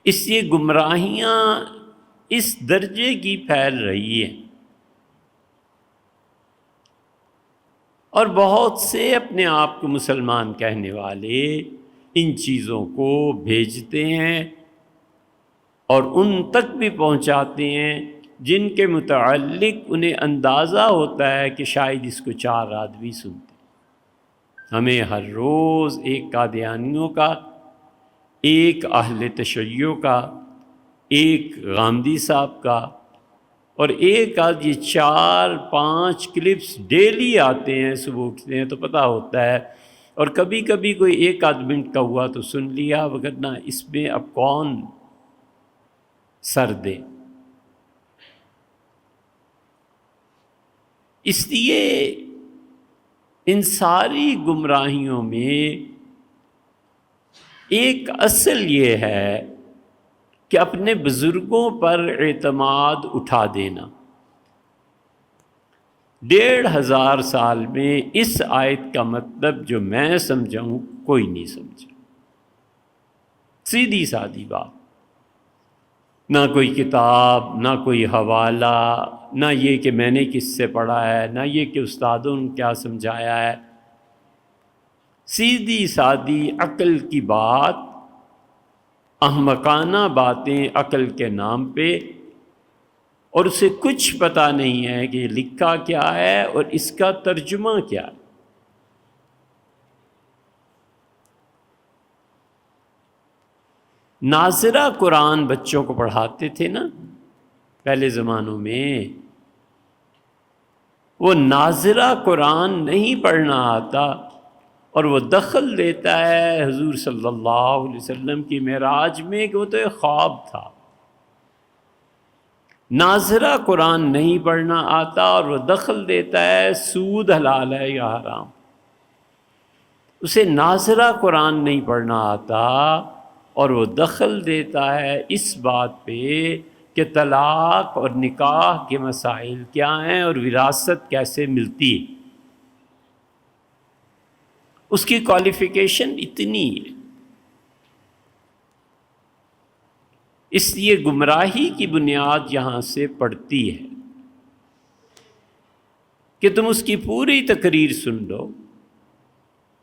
اس لیے گمراہیاں اس درجے کی پھیل رہی ہیں، اور بہت سے اپنے آپ کو مسلمان کہنے والے ان چیزوں کو بھیجتے ہیں اور ان تک بھی پہنچاتے ہیں جن کے متعلق انہیں اندازہ ہوتا ہے کہ شاید اس کو 4 آدمی سنتے ہیں۔ ہمیں ہر روز ایک قادیانیوں کا، ایک اہل تشیع کا، ایک غامدی صاحب کا، اور ایک آدھ یہ 4-5 کلپس ڈیلی آتے ہیں، صبح اٹھتے ہیں تو پتہ ہوتا ہے، اور کبھی کبھی کوئی 1 آدھ منٹ کا ہوا تو سن لیا، وگرنہ اس میں اب کون سر دے۔ اس لیے ان ساری گمراہیوں میں ایک اصل یہ ہے کہ اپنے بزرگوں پر اعتماد اٹھا دینا۔ 1500 سال میں اس آیت کا مطلب جو میں سمجھا ہوں کوئی نہیں سمجھا۔ سیدھی سادی بات، نہ کوئی کتاب، نہ کوئی حوالہ، نہ یہ کہ میں نے کس سے پڑھا ہے، نہ یہ کہ استادوں نے کیا سمجھایا ہے۔ سیدھی سادی عقل کی بات، احمقانہ باتیں عقل کے نام پہ، اور اسے کچھ پتہ نہیں ہے کہ لکھا کیا ہے اور اس کا ترجمہ کیا ہے۔ ناظرہ قرآن بچوں کو پڑھاتے تھے نا پہلے زمانوں میں، وہ ناظرہ قرآن نہیں پڑھنا آتا اور وہ دخل دیتا ہے حضور صلی اللہ علیہ وسلم کی معراج میں کہ وہ تو ایک خواب تھا۔ ناظرہ قرآن نہیں پڑھنا آتا اور وہ دخل دیتا ہے سود حلال ہے یا حرام۔ اسے ناظرہ قرآن نہیں پڑھنا آتا اور وہ دخل دیتا ہے اس بات پہ کہ طلاق اور نکاح کے مسائل کیا ہیں اور وراثت کیسے ملتی ہے۔ اس کی کوالیفیکیشن اتنی ہے۔ اس لیے گمراہی کی بنیاد یہاں سے پڑتی ہے کہ تم اس کی پوری تقریر سن لو،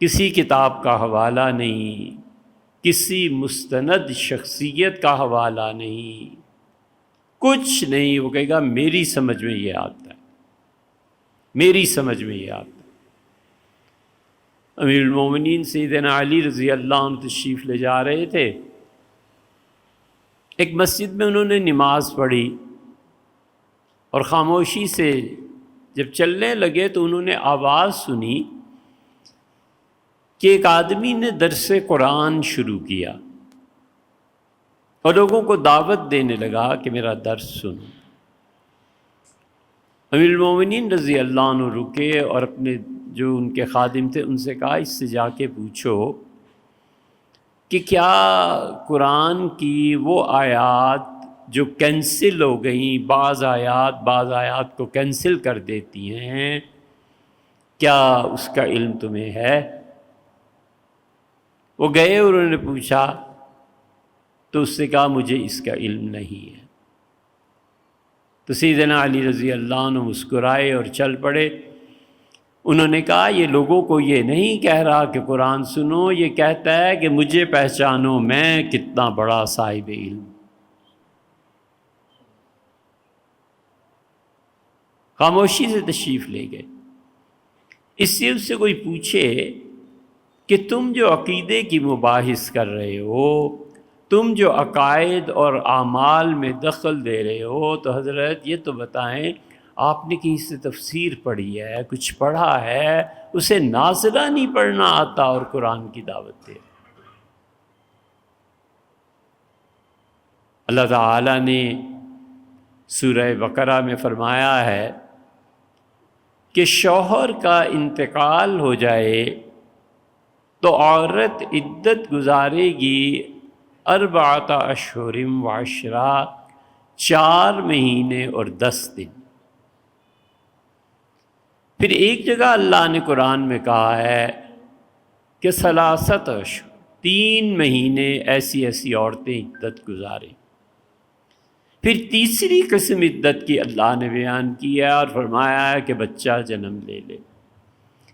کسی کتاب کا حوالہ نہیں، کسی مستند شخصیت کا حوالہ نہیں، کچھ نہیں۔ وہ کہے گا میری سمجھ میں یہ آتا ہے، میری سمجھ میں یہ آتا ہے۔ امیر المومنین سیدنا علی رضی اللہ عنہ تشریف لے جا رہے تھے، ایک مسجد میں انہوں نے نماز پڑھی اور خاموشی سے جب چلنے لگے تو انہوں نے آواز سنی کہ ایک آدمی نے درس قرآن شروع کیا اور لوگوں کو دعوت دینے لگا کہ میرا درس سنو۔ امیر المومنین رضی اللہ عنہ رکے اور اپنے جو ان کے خادم تھے ان سے کہا اس سے جا کے پوچھو کہ کیا قرآن کی وہ آیات جو کینسل ہو گئیں، بعض آیات کو کینسل کر دیتی ہیں، کیا اس کا علم تمہیں ہے؟ وہ گئے اور انہوں نے پوچھا تو اس سے کہا مجھے اس کا علم نہیں ہے۔ تو سیدنا علی رضی اللہ عنہ مسکرائے اور چل پڑے۔ انہوں نے کہا یہ لوگوں کو یہ نہیں کہہ رہا کہ قرآن سنو، یہ کہتا ہے کہ مجھے پہچانو میں کتنا بڑا صاحب علم۔ خاموشی سے تشریف لے گئے۔ اس سے اس سے کوئی پوچھے کہ تم جو عقیدے کی مباحث کر رہے ہو، تم جو عقائد اور اعمال میں دخل دے رہے ہو، تو حضرت یہ تو بتائیں آپ نے کہیں سے تفسیر پڑھی ہے، کچھ پڑھا ہے؟ اسے ناظرہ نہیں پڑھنا آتا اور قرآن کی دعوت دے۔ اللہ تعالیٰ نے سورہ بقرہ میں فرمایا ہے کہ شوہر کا انتقال ہو جائے تو عورت عدت گزارے گی 4 اشہر و 10، 4 مہینے اور 10 دن۔ پھر ایک جگہ اللہ نے قرآن میں کہا ہے کہ 3 اشہر، 3 مہینے ایسی ایسی عورتیں عدت گزاریں۔ پھر تیسری قسم عدت کی اللہ نے بیان کی ہے اور فرمایا ہے کہ بچہ جنم لے لے۔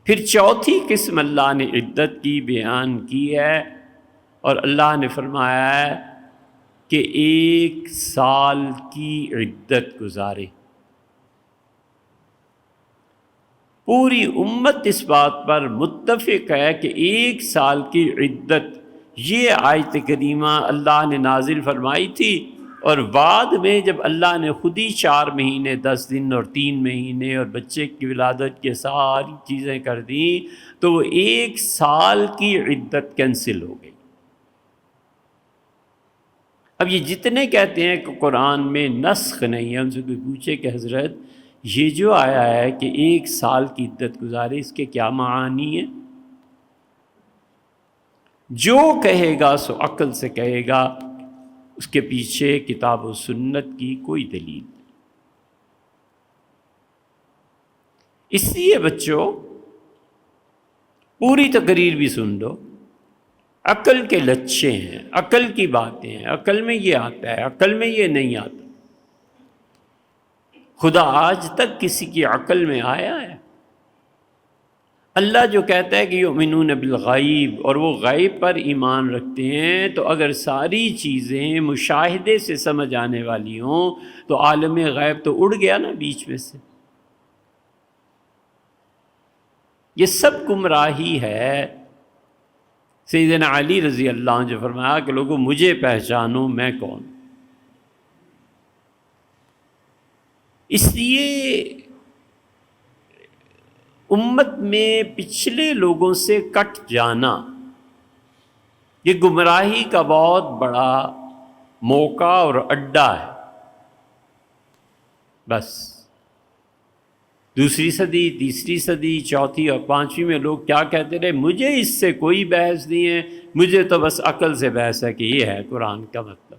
پھر چوتھی قسم اللہ نے عدت کی بیان کی ہے اور اللہ نے فرمایا ہے کہ 1 سال کی عدت گزارے۔ پوری امت اس بات پر متفق ہے کہ 1 سال کی عدت یہ آیت کریمہ اللہ نے نازل فرمائی تھی، اور بعد میں جب اللہ نے خود ہی 4 مہینے 10 دن اور 3 مہینے اور بچے کی ولادت کے ساری چیزیں کر دیں تو وہ 1 سال کی عدت کینسل ہو گئی۔ اب یہ جتنے کہتے ہیں کہ قرآن میں نسخ نہیں ہے، ان سے کوئی پوچھے کہ حضرت یہ جو آیا ہے کہ 1 سال کی عدت گزارے، اس کے کیا معانی ہیں؟ جو کہے گا سو عقل سے کہے گا، اس کے پیچھے کتاب و سنت کی کوئی دلیل نہیں۔ اس لیے بچوں پوری تقریر بھی سن لو، عقل کے لچھے ہیں، عقل کی باتیں ہیں، عقل میں یہ آتا ہے، عقل میں یہ نہیں آتا۔ خدا آج تک کسی کی عقل میں آیا ہے؟ اللہ جو کہتا ہے کہ یؤمنون بالغیب، اور وہ غیب پر ایمان رکھتے ہیں، تو اگر ساری چیزیں مشاہدے سے سمجھ آنے والی ہوں تو عالم غیب تو اڑ گیا نا بیچ میں سے۔ یہ سب گمراہی ہے۔ سیدنا علی رضی اللہ عنہ جو فرمایا کہ لوگوں مجھے پہچانو میں کون۔ اس لیے امت میں پچھلے لوگوں سے کٹ جانا یہ گمراہی کا بہت بڑا موقع اور اڈا ہے۔ بس 2 صدی، 3 صدی، 4 اور 5 میں لوگ کیا کہتے رہے؟ مجھے اس سے کوئی بحث نہیں ہے، مجھے تو بس عقل سے بحث ہے کہ یہ ہے قرآن کا مطلب۔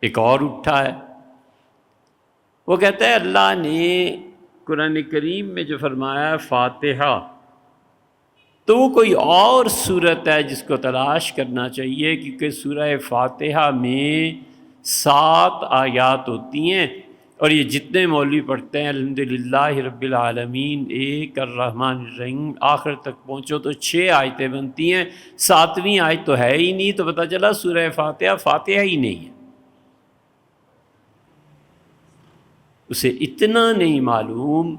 ایک اور اٹھا ہے، وہ کہتا ہے اللہ نے قرآن کریم میں جو فرمایا فاتحہ، تو وہ کوئی اور صورت ہے جس کو تلاش کرنا چاہیے، کیونکہ سورہ فاتحہ میں 7 آیات ہوتی ہیں، اور یہ جتنے مولوی پڑھتے ہیں الحمدللہ رب العالمین 1 الرحمن الرحیم آخر تک پہنچو تو 6 آیتیں بنتی ہیں، 7ویں آیت تو ہے ہی نہیں، تو پتہ چلا سورہ فاتحہ فاتحہ ہی نہیں ہے۔ اسے اتنا نہیں معلوم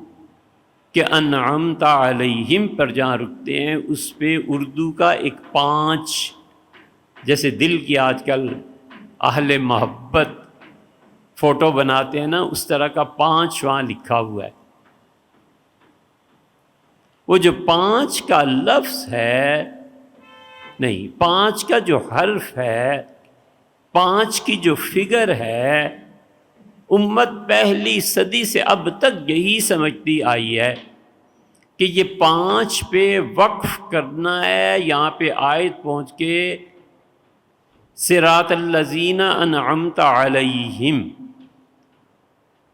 کہ انعمت علیہم پر جہاں رکتے ہیں اس پہ اردو کا ایک 5، جیسے دل کی آج کل اہل محبت فوٹو بناتے ہیں نا، اس طرح کا 5 وہاں لکھا ہوا ہے۔ وہ جو 5 کا لفظ ہے، نہیں 5 کا جو حرف ہے، 5 کی جو فگر ہے، امت پہلی صدی سے اب تک یہی سمجھتی آئی ہے کہ یہ 5 پہ وقف کرنا ہے۔ یہاں پہ آیت پہنچ کے صراط الذین انعمت علیہم،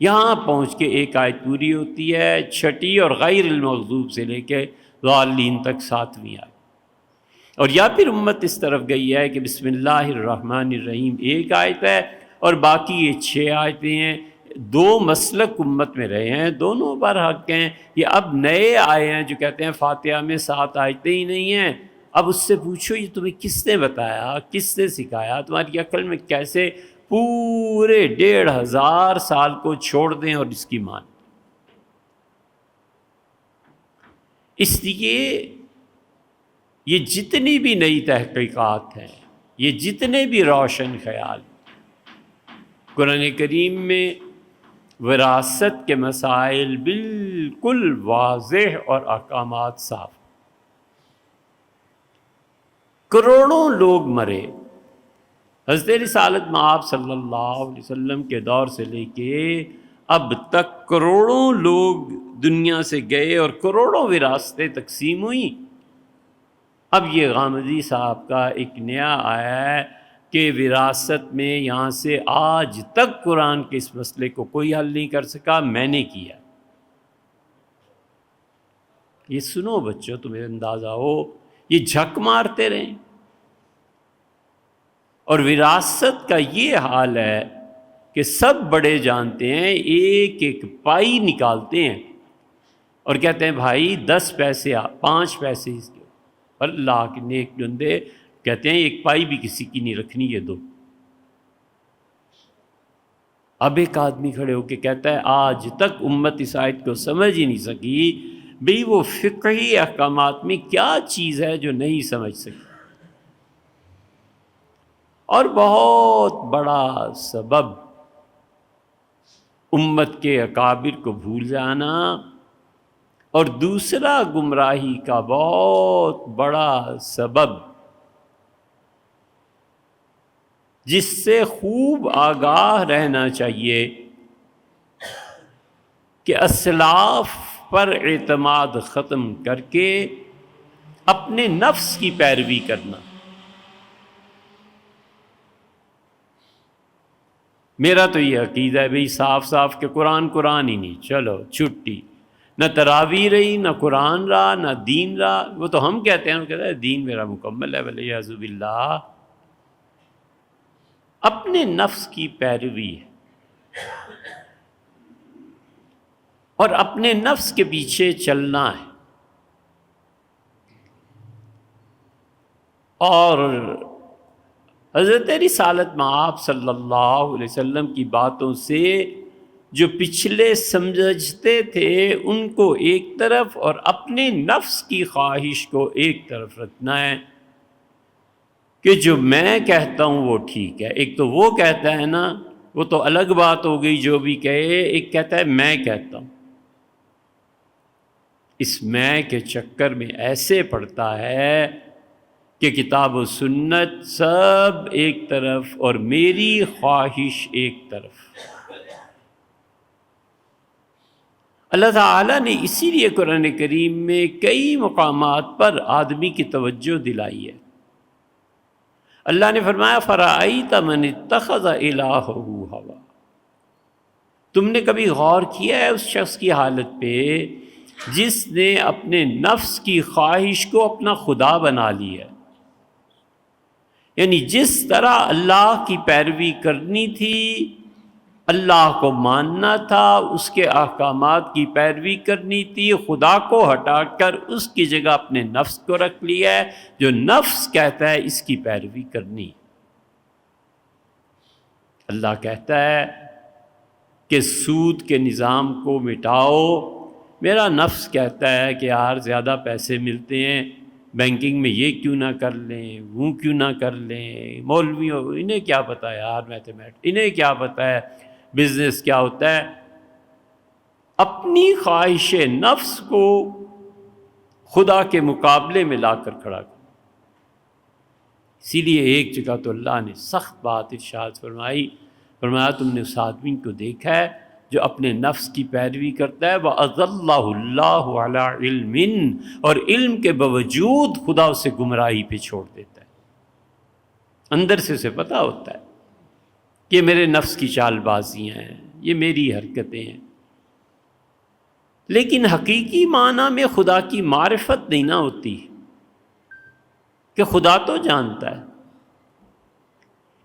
یہاں پہنچ کے ایک آیت پوری ہوتی ہے، 6 اور غیر المغضوب سے لے کے ضالین تک 7ویں آیت۔ اور یا پھر امت اس طرف گئی ہے کہ بسم اللہ الرحمن الرحیم ایک آیت ہے اور باقی یہ 6 آیتیں ہیں۔ 2 مسلک امت میں رہے ہیں، دونوں برحق ہیں۔ یہ اب نئے آئے ہیں جو کہتے ہیں فاتحہ میں 7 آیتیں ہی نہیں ہیں۔ اب اس سے پوچھو یہ تمہیں کس نے بتایا، کس نے سکھایا؟ تمہاری عقل میں کیسے پورے 1500 سال کو چھوڑ دیں اور اس کی مان؟ اس لیے یہ جتنی بھی نئی تحقیقات ہیں، یہ جتنے بھی روشن خیال، قرآن کریم میں وراثت کے مسائل بالکل واضح اور احکامات صاف۔ کروڑوں لوگ مرے، حضرت رسالت مآب صلی اللہ علیہ وسلم کے دور سے لے کے اب تک کروڑوں لوگ دنیا سے گئے اور کروڑوں وراثتیں تقسیم ہوئیں۔ اب یہ غامدی صاحب کا ایک نیا آیا ہے کہ وراثت میں یہاں سے آج تک قرآن کے اس مسئلے کو کوئی حل نہیں کر سکا، میں نے کیا۔ یہ سنو بچوں، تمہیں اندازہ ہو، یہ جھک مارتے رہیں۔ اور وراثت کا یہ حال ہے کہ سب بڑے جانتے ہیں، ایک ایک پائی نکالتے ہیں اور کہتے ہیں بھائی 10 پیسے 5 پیسے اس کے، اللہ کے نیک بندے کہتے ہیں ایک پائی بھی کسی کی نہیں رکھنی، یہ دو۔ اب ایک آدمی کھڑے ہو کے کہتا ہے آج تک امت اس آیت کو سمجھ ہی نہیں سکی، بھئی وہ فقہی احکامات میں کیا چیز ہے جو نہیں سمجھ سکی۔ اور بہت بڑا سبب امت کے اکابر کو بھول جانا، اور دوسرا گمراہی کا بہت بڑا سبب جس سے خوب آگاہ رہنا چاہیے کہ اسلاف پر اعتماد ختم کر کے اپنے نفس کی پیروی کرنا۔ میرا تو یہ عقیدہ ہے بھئی صاف صاف کہ قرآن ہی نہیں، چلو چھٹی، نہ تراویح رہی، نہ قرآن رہا، نہ دین رہا۔ وہ تو ہم کہتے ہیں، وہ کہتا ہے دین میرا مکمل ہے، والعیاذ باللہ۔ اپنے نفس کی پیروی ہے اور اپنے نفس کے پیچھے چلنا ہے۔ اور حضرت رسالت مآب صلی اللہ علیہ وسلم کی باتوں سے جو پچھلے سمجھتے تھے ان کو ایک طرف اور اپنے نفس کی خواہش کو ایک طرف رکھنا ہے کہ جو میں کہتا ہوں وہ ٹھیک ہے۔ ایک تو وہ کہتا ہے نا، وہ تو الگ بات ہو گئی جو بھی کہے، ایک کہتا ہے میں کہتا ہوں۔ اس میں کے چکر میں ایسے پڑتا ہے کہ کتاب و سنت سب ایک طرف اور میری خواہش ایک طرف۔ اللہ تعالیٰ نے اسی لیے قرآن کریم میں کئی مقامات پر آدمی کی توجہ دلائی ہے۔ اللہ نے فرمایا فَرَأَيْتَ مَنِ اتَّخَذَ إِلَٰهَهُ هَوَاهُ۔ تم نے کبھی غور کیا ہے اس شخص کی حالت پہ جس نے اپنے نفس کی خواہش کو اپنا خدا بنا لیا ہے؟ یعنی جس طرح اللہ کی پیروی کرنی تھی، اللہ کو ماننا تھا، اس کے احکامات کی پیروی کرنی تھی، خدا کو ہٹا کر اس کی جگہ اپنے نفس کو رکھ لیا ہے۔ جو نفس کہتا ہے اس کی پیروی کرنی۔ اللہ کہتا ہے کہ سود کے نظام کو مٹاؤ، میرا نفس کہتا ہے کہ یار زیادہ پیسے ملتے ہیں، بینکنگ میں یہ کیوں نہ کر لیں، وہ کیوں نہ کر لیں، مولویوں انہیں کیا پتہ ہے یار میتھمیٹکس، انہیں کیا پتہ ہے بزنس کیا ہوتا ہے۔ اپنی خواہش نفس کو خدا کے مقابلے میں لا کر کھڑا کر۔ اسی لیے ایک جگہ تو اللہ نے سخت بات ارشاد فرمایا تم نے اس آدمی کو دیکھا ہے جو اپنے نفس کی پیروی کرتا ہے، وَأَضَلَّهُ اللَّهُ عَلَىٰ عِلْمٍ، اور علم کے باوجود خدا اسے گمراہی پہ چھوڑ دیتا ہے۔ اندر سے اسے پتہ ہوتا ہے کہ یہ میرے نفس کی چال بازیاں ہیں، یہ میری حرکتیں ہیں، لیکن حقیقی معنی میں خدا کی معرفت نہیں نہ ہوتی کہ خدا تو جانتا ہے۔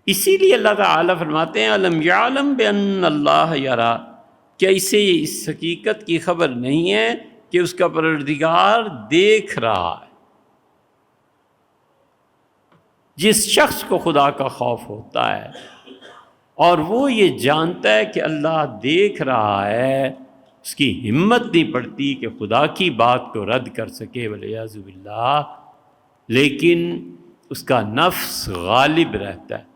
اسی لیے اللہ تعالیٰ فرماتے ہیں أَلَمْ يَعْلَمْ بِأَنَّ اللَّهَ يَرَىٰ، کیا اسے اس حقیقت کی خبر نہیں ہے کہ اس کا پروردگار دیکھ رہا ہے۔ جس شخص کو خدا کا خوف ہوتا ہے اور وہ یہ جانتا ہے کہ اللہ دیکھ رہا ہے، اس کی ہمت نہیں پڑتی کہ خدا کی بات کو رد کر سکے، والعیاذ باللہ، لیکن اس کا نفس غالب رہتا ہے۔